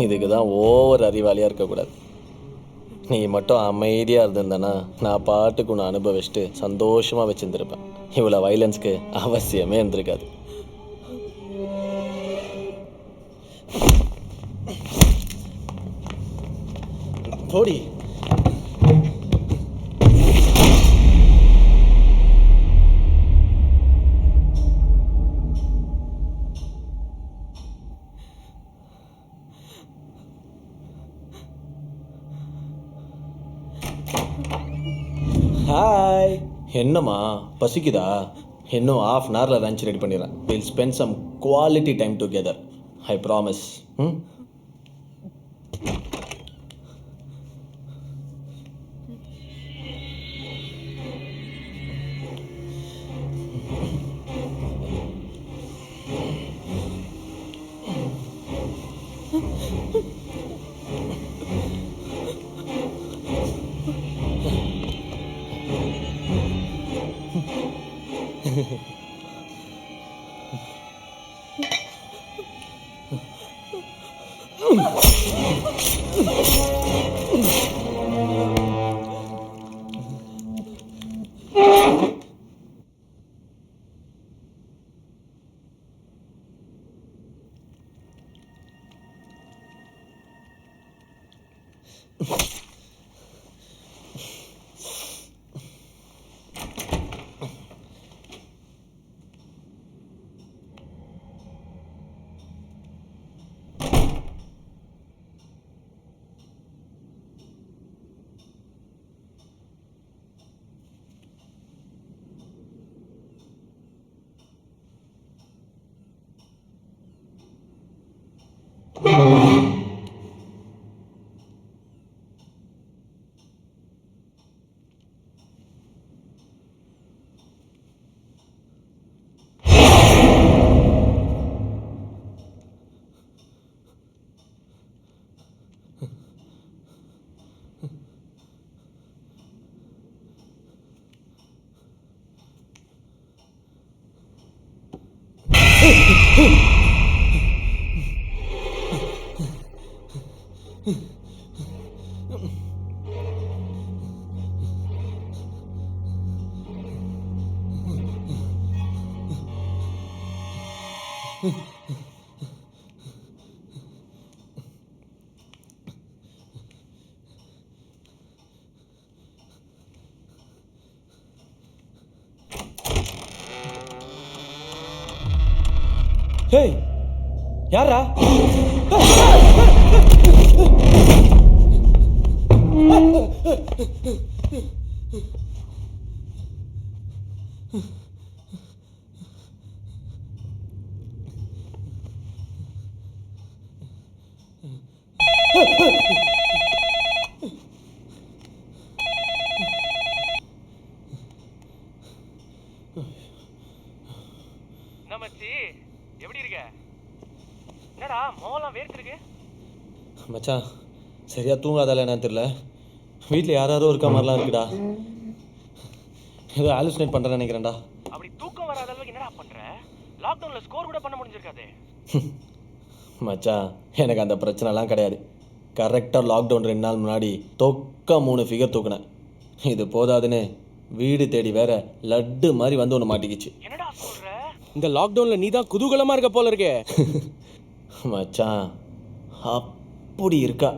இதுக்கு தான் ஓவர் அறிவாளியாக இருக்கக்கூடாது. நீ மட்டும் அமைதியாக இருந்திருந்தனா நான் பாட்டுக்கு உன்னை அனுபவிச்சுட்டு சந்தோஷமாக வச்சுருந்துருப்பேன். இவ்வளோ வைலன்ஸ்க்கு அவசியமே இருந்திருக்காது. போடி. ஹாய். என்னம்மா பசிக்குதா? இன்னும் ½ அன் ஹவரில் லஞ்ச் ரெடி பண்ணிடுறேன். Will spend some quality time together. I promise. Hey, யாரா? எப்படி இருக்க? என்னடா மோலாம் வேர்த்திருக்கு? மச்சான் சரியா தூங்காதால என்னன்னு தெரியல. வீட்டில் யாரோ இருக்க மாதிரிலாம் இருக்குடா. ஏதோ ஆலுசினேட் பண்ணுறேன்னு நினைக்கிறேன்டா. அப்படி தூக்கம் வராத அளவுக்கு என்னடா பண்ற? லாக்டவுனில் ஸ்கோர் கூட பண்ண முடிஞ்சிருக்காது. மச்சான் எனக்கு அந்த பிரச்சனைலாம் கிடையாது. கரெக்டாக லாக்டவுன் 2 நாள் முன்னாடி தொக்கா 3 ஃபிகர் தூக்குனேன். இது போதாதுன்னு வீடு தேடி வேற லட்டு மாதிரி வந்து ஒன்று மாட்டிக்கிச்சு. என்னடா சொல்ற? இந்த லாக்டவுனில் நீ தான் குதூகலமாக இருக்க போல இருக்கே. மச்சான் அப்படி இருக்கா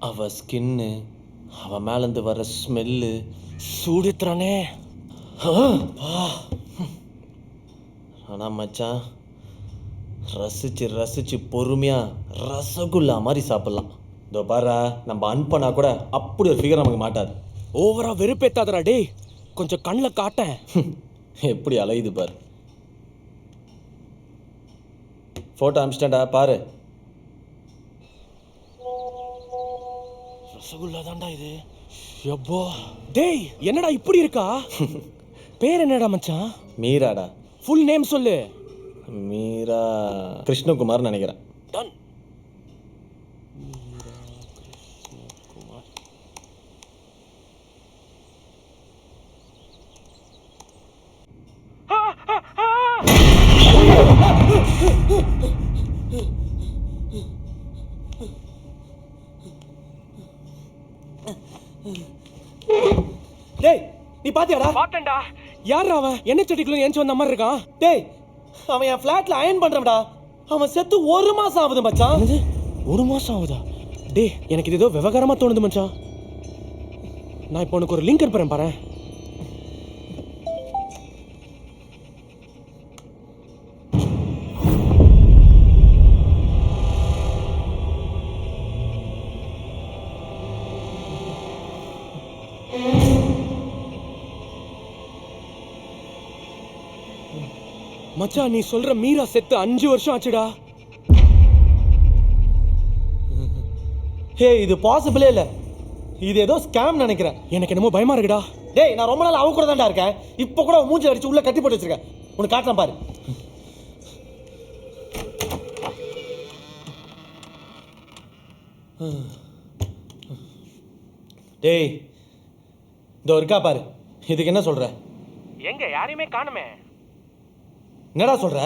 அவ ஸ்கின்னு, அவ மேலேருந்து வர ஸ்மெல்லு சூடுத்துறானே. ஆனால் மச்சான் ரசிச்சு ரசிச்சு பொறுமையாக ரசகுல்லா மாதிரி சாப்பிட்லாம். இதோ பாரா, நம்ம அனுப்பினா கூட அப்படி ஒரு ஃபிகர் நமக்கு மாட்டாது. ஓவரா வெறுப்பேத்தாதடா டேய், கொஞ்சம் கண்ணில் காட்டேன். எப்படி அலையுது பாரு. ஃபோட்டோ அனுப்பிச்சிட்டேன்டா பாரு. ரசகுல்லா தான்டா இது. எப்போ டேய் என்னடா இப்படி இருக்கா? பேர் என்னடா மச்சான்? மீராடா. ஃபுல் நேம் சொல்லு. மீரா கிருஷ்ணகுமார்னு நினைக்கிறேன். டன். நீ பாத்தியாடா? பாத்தேன்டா. யாரா அவன்? என்ன செடிக்குள்ள ஏஞ்சி வந்த மாதிரி இருக்கான்? டேய், அவன் என் ஃபிளாட்ல அயன் பண்றவன்டா. அவன் செத்து 1 மாசம் ஆகுது மச்சான். என்னது? 1 மாசம் ஆகுதா? டேய், எனக்கு இது ஏதோ விவகாரமா தோணுது மச்சான். நான் இப்போ உனக்கு ஒரு லிங்க் அனுப்புறேன் பாரு. மச்சான், நீ சொல்ற மீரா செத்து 5 வருஷம் ஆச்சுடா. ஹே, இது பாசிபிளே இல்ல. இது ஏதோ ஸ்கேம் நினைக்கிறேன். எனக்கு என்னமோ பயமா இருக்குடா. டேய், நான் ரொம்ப நாள் அவன் கூட தான்டா இருக்கேன். இப்போ கூட மூஞ்சி அடிச்சு உள்ள கட்டி போட்டு வச்சிருக்கேன். உனக்கு காட்டுறேன் பாரு. டேய், இதோ இருக்கா பாரு. இதுக்கு என்ன சொல்ற? எங்க யாரையுமே காணுமே. என்னடா சொல்ற?